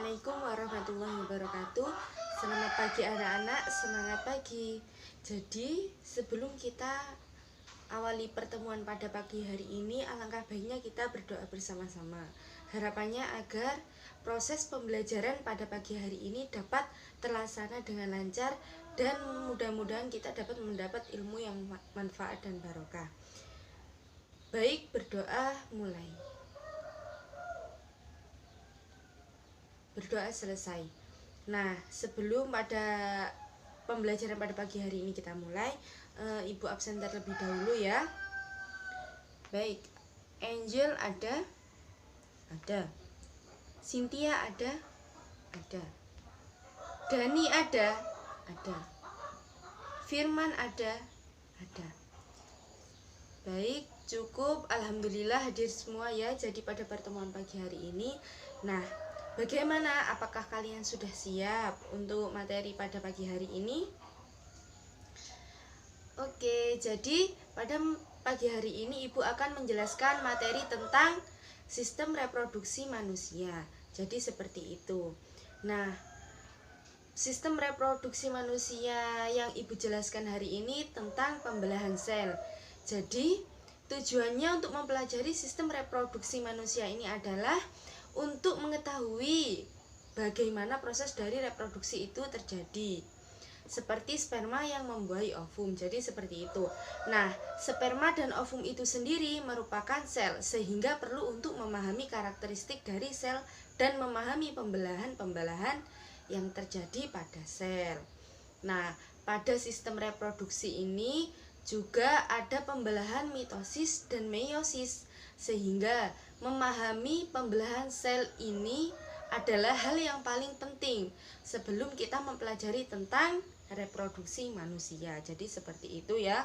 Assalamualaikum warahmatullahi wabarakatuh. Selamat pagi anak-anak, semangat pagi. Jadi sebelum kita awali pertemuan pada pagi hari ini, alangkah baiknya kita berdoa bersama-sama. Harapannya agar proses pembelajaran pada pagi hari ini dapat terlaksana dengan lancar dan mudah-mudahan kita dapat mendapat ilmu yang manfaat dan barokah. Baik, berdoa mulai. Berdoa selesai. Nah, sebelum pada pembelajaran pada pagi hari ini kita mulai, Ibu absen terlebih dahulu ya. Baik, Angel ada? Ada. Cynthia ada? Ada. Dani ada? Ada. Firman ada? Ada. Baik, cukup. Alhamdulillah hadir semua ya. Jadi pada pertemuan pagi hari ini, nah, bagaimana? Apakah kalian sudah siap untuk materi pada pagi hari ini? Oke, jadi pada pagi hari ini Ibu akan menjelaskan materi tentang sistem reproduksi manusia. Jadi seperti itu. Nah, sistem reproduksi manusia yang Ibu jelaskan hari ini tentang pembelahan sel. Jadi, tujuannya untuk mempelajari sistem reproduksi manusia ini adalah untuk mengetahui bagaimana proses dari reproduksi itu terjadi. Seperti sperma yang membuahi ovum. Jadi seperti itu. Nah, sperma dan ovum itu sendiri merupakan sel, sehingga perlu untuk memahami karakteristik dari sel dan memahami pembelahan-pembelahan yang terjadi pada sel. Nah, pada sistem reproduksi ini juga ada pembelahan mitosis dan meiosis, sehingga memahami pembelahan sel ini adalah hal yang paling penting sebelum kita mempelajari tentang reproduksi manusia. Jadi seperti itu ya.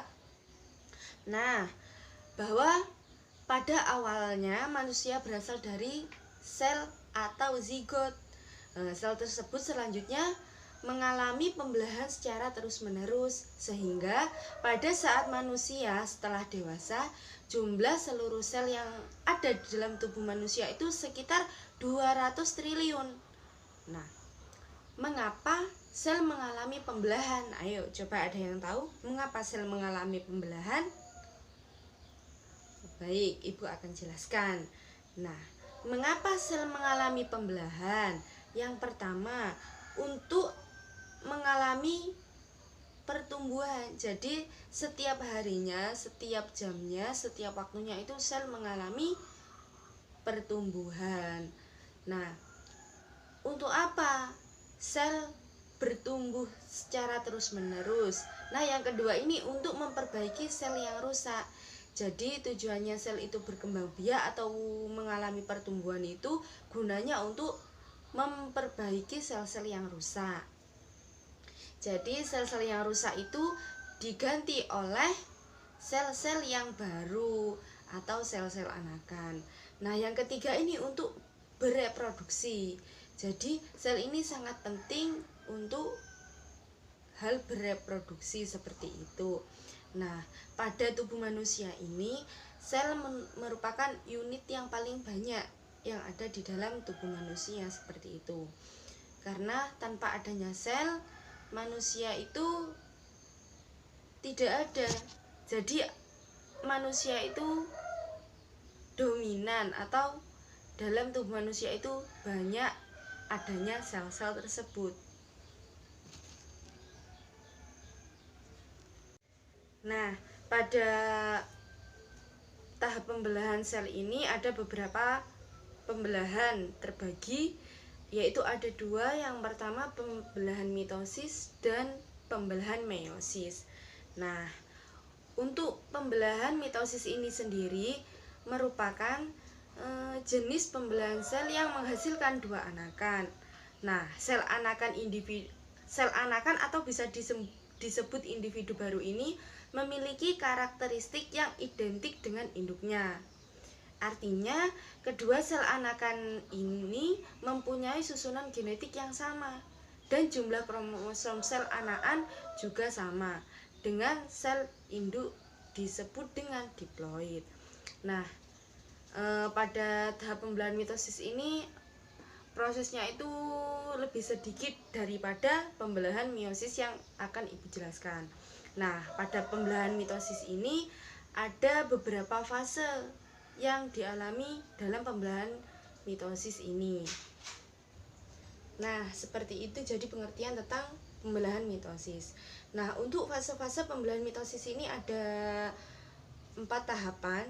Nah, bahwa pada awalnya manusia berasal dari sel atau zigot. Sel tersebut selanjutnya mengalami pembelahan secara terus-menerus, sehingga pada saat manusia setelah dewasa, jumlah seluruh sel yang ada di dalam tubuh manusia itu sekitar 200 triliun. Nah, mengapa sel mengalami pembelahan? Ayo, coba ada yang tahu mengapa sel mengalami pembelahan? Baik, Ibu akan jelaskan. Nah, mengapa sel mengalami pembelahan? Yang pertama, untuk mengalami pertumbuhan. Jadi setiap harinya, setiap jamnya, setiap waktunya itu sel mengalami pertumbuhan. Nah, untuk apa sel bertumbuh secara terus-menerus? Nah, yang kedua ini untuk memperbaiki sel yang rusak. Jadi tujuannya sel itu berkembang biak atau mengalami pertumbuhan itu gunanya untuk memperbaiki sel-sel yang rusak. Jadi sel-sel yang rusak itu diganti oleh sel-sel yang baru atau sel-sel anakan. Nah, yang ketiga ini untuk bereproduksi. Jadi sel ini sangat penting untuk hal bereproduksi seperti itu. Nah, pada tubuh manusia ini sel merupakan unit yang paling banyak yang ada di dalam tubuh manusia seperti itu. Karena tanpa adanya sel, manusia itu tidak ada. Jadi manusia itu dominan atau dalam tubuh manusia itu banyak adanya sel-sel tersebut. Nah, pada tahap pembelahan sel ini ada beberapa pembelahan terbagi, yaitu ada dua. Yang pertama pembelahan mitosis dan pembelahan meiosis. Nah, untuk pembelahan mitosis ini sendiri merupakan jenis pembelahan sel yang menghasilkan dua anakan. Nah, sel anakan atau bisa disebut individu baru ini memiliki karakteristik yang identik dengan induknya. Artinya, kedua sel anakan ini mempunyai susunan genetik yang sama dan jumlah kromosom sel anakan juga sama dengan sel induk disebut dengan diploid. Nah, pada tahap pembelahan mitosis ini prosesnya itu lebih sedikit daripada pembelahan meiosis yang akan Ibu jelaskan. Nah, pada pembelahan mitosis ini ada beberapa fase yang dialami dalam pembelahan mitosis ini. Nah, seperti itu jadi pengertian tentang pembelahan mitosis. Nah, untuk fase-fase pembelahan mitosis ini ada 4 tahapan.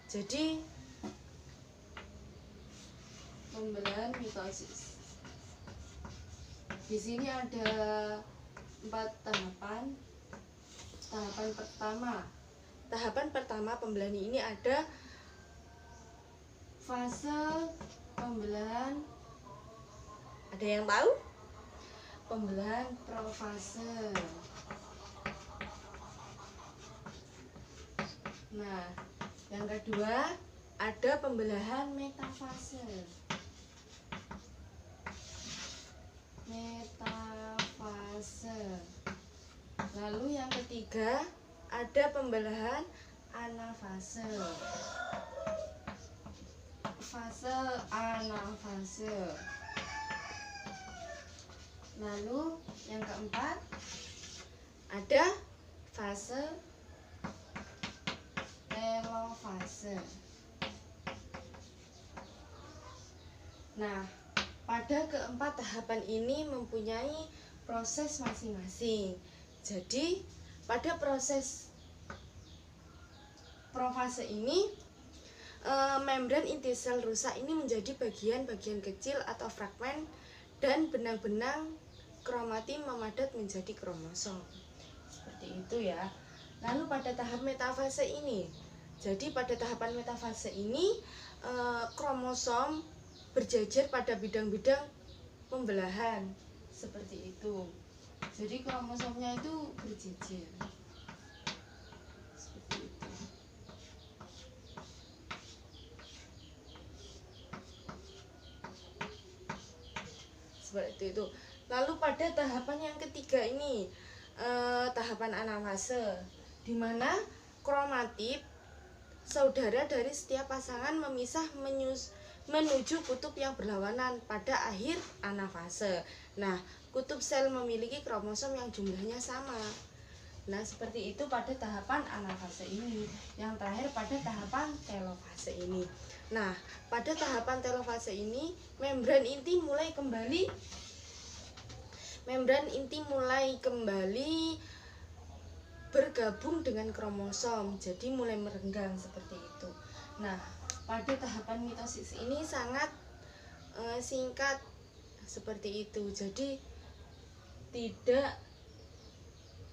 Jadi pembelahan mitosis. Di sini ada 4 tahapan. Tahapan pertama pembelahan ini ada fase pembelahan. Ada yang tahu? Pembelahan profase. Nah, yang kedua ada pembelahan metafase. Lalu yang ketiga ada pembelahan anafase. Lalu yang keempat ada fase telofase. Nah, pada keempat tahapan ini mempunyai proses masing-masing. Jadi, pada proses profase ini membran inti sel rusak ini menjadi bagian-bagian kecil atau fragmen dan benang-benang kromatin memadat menjadi kromosom. Seperti itu ya. Lalu pada tahap metafase ini, jadi pada tahapan metafase ini kromosom berjejer pada bidang-bidang pembelahan. Seperti itu. Jadi kromosomnya itu berjejer. Seperti itu. Seperti itu. Lalu pada tahapan yang ketiga ini tahapan anafase, di mana kromatid saudara dari setiap pasangan memisah menuju kutub yang berlawanan pada akhir anafase. Nah, kutub sel memiliki kromosom yang jumlahnya sama. Nah, seperti itu pada tahapan anafase ini. Yang terakhir pada tahapan telofase ini. Nah, pada tahapan telofase ini membran inti mulai kembali bergabung dengan kromosom, jadi mulai merenggang seperti itu. Nah, pada tahapan mitosis ini sangat singkat seperti itu, jadi tidak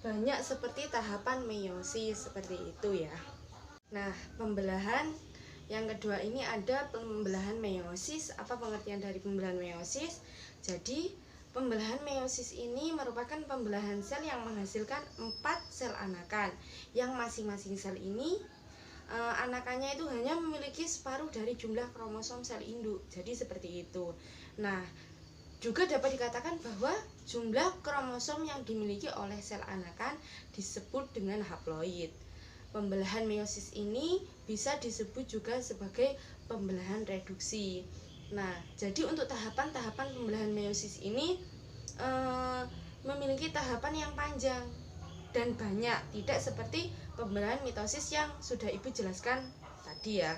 banyak seperti tahapan meiosis seperti itu ya. Nah, pembelahan yang kedua ini ada pembelahan meiosis. Apa pengertian dari pembelahan meiosis? Jadi pembelahan meiosis ini merupakan pembelahan sel yang menghasilkan 4 sel anakan, yang masing-masing sel ini anakannya itu hanya memiliki separuh dari jumlah kromosom sel induk. Jadi seperti itu. Nah, juga dapat dikatakan bahwa jumlah kromosom yang dimiliki oleh sel anakan disebut dengan haploid. Pembelahan meiosis ini bisa disebut juga sebagai pembelahan reduksi. Nah, jadi untuk tahapan-tahapan pembelahan meiosis ini memiliki tahapan yang panjang dan banyak, tidak seperti pembelahan mitosis yang sudah Ibu jelaskan tadi ya.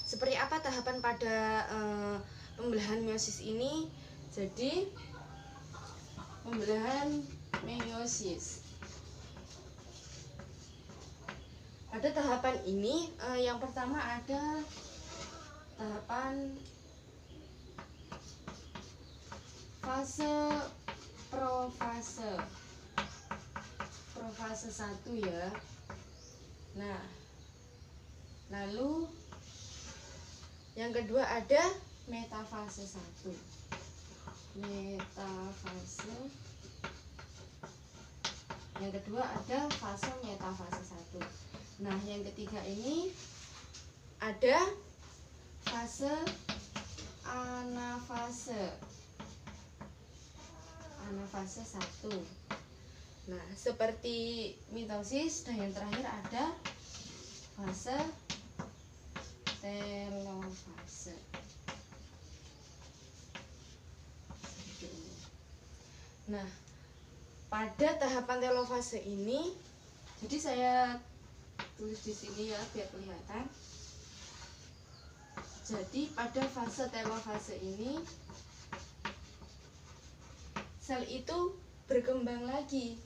Seperti apa tahapan pada pembelahan meiosis ini? Jadi pembelahan meiosis pada tahapan ini yang pertama ada tahapan fase profase 1 ya. Nah, lalu yang kedua ada metafase 1. Yang kedua ada fase metafase 1. Nah, yang ketiga ini ada fase anafase 1. Nah, seperti mitosis. Dan yang terakhir ada fase telofase. Nah, pada tahapan telofase ini, jadi saya tulis di sini ya biar kelihatan. Jadi pada fase telofase ini sel itu berkembang lagi.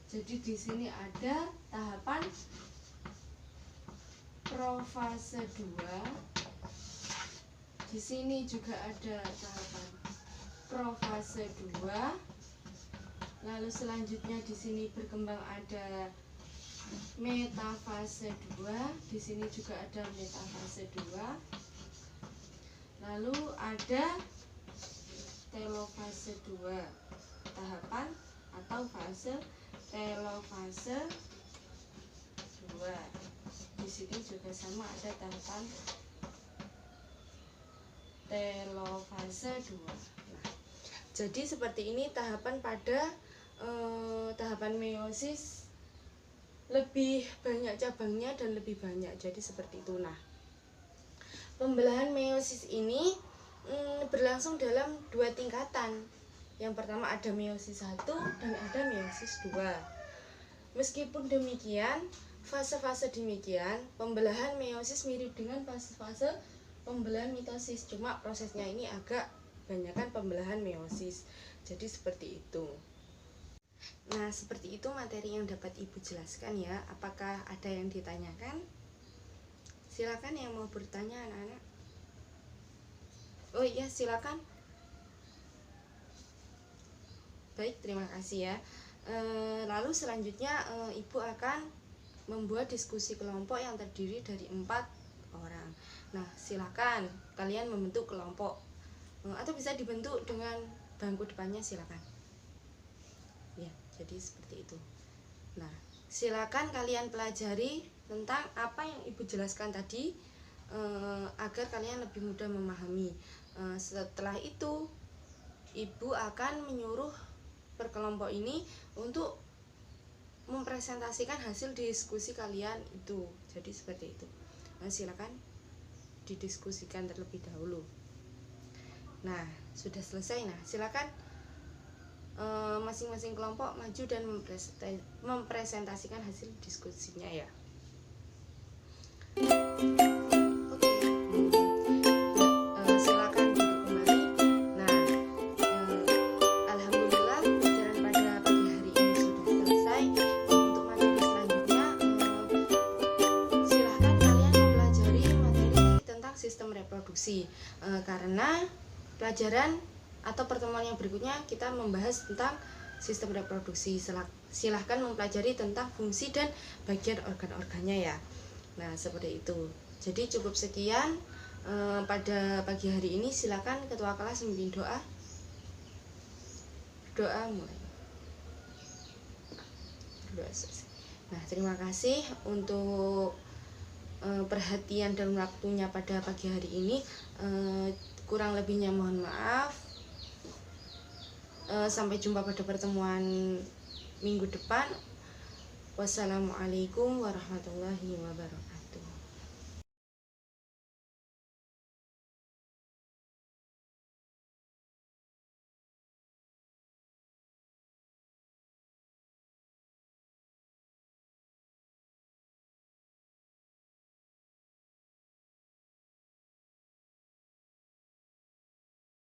Jadi di sini ada tahapan profase 2. Di sini juga ada tahapan profase 2. Lalu selanjutnya di sini berkembang ada metafase 2. Di sini juga ada metafase 2. Lalu ada telofase 2. Tahapan atau fase telofase 2. Di sini juga sama ada tahapan telofase 2. Nah, jadi seperti ini tahapan pada tahapan meiosis, lebih banyak cabangnya dan lebih banyak, jadi seperti itu. Nah, pembelahan meiosis ini berlangsung dalam 2 tingkatan. Yang pertama ada meiosis 1 dan ada meiosis 2. Meskipun demikian, fase-fase demikian, pembelahan meiosis mirip dengan fase-fase pembelahan mitosis, cuma prosesnya ini agak banyakkan pembelahan meiosis. Jadi seperti itu. Nah, seperti itu materi yang dapat Ibu jelaskan ya. Apakah ada yang ditanyakan? Silakan yang mau bertanya anak-anak. Oh iya, silakan. Baik, terima kasih ya. Lalu selanjutnya Ibu akan membuat diskusi kelompok yang terdiri dari 4 orang. Nah, silakan kalian membentuk kelompok atau bisa dibentuk dengan bangku depannya, silakan. Ya, jadi seperti itu. Nah, silakan kalian pelajari tentang apa yang Ibu jelaskan tadi agar kalian lebih mudah memahami. Setelah itu Ibu akan menyuruh perkelompok ini untuk mempresentasikan hasil diskusi kalian itu. Jadi seperti itu. Nah, silakan didiskusikan terlebih dahulu. Nah, sudah selesai. Nah, silakan masing-masing kelompok maju dan mempresentasikan hasil diskusinya ya. Oke, silakan duduk kembali. Nah, alhamdulillah pelajaran pada pagi hari ini sudah selesai. Untuk materi selanjutnya, silakan kalian mempelajari materi tentang sistem reproduksi, karena pelajaran atau pertemuan yang berikutnya kita membahas tentang sistem reproduksi. Silahkan mempelajari tentang fungsi dan bagian organ-organnya ya. Nah, seperti itu. Jadi cukup sekian pada pagi hari ini. Silakan ketua kelas memimpin doa. Doa mulai. Doa selesai. Nah, terima kasih untuk perhatian dan waktunya pada pagi hari ini. Kurang lebihnya mohon maaf. Sampai jumpa pada pertemuan minggu depan. Wassalamualaikum warahmatullahi wabarakatuh.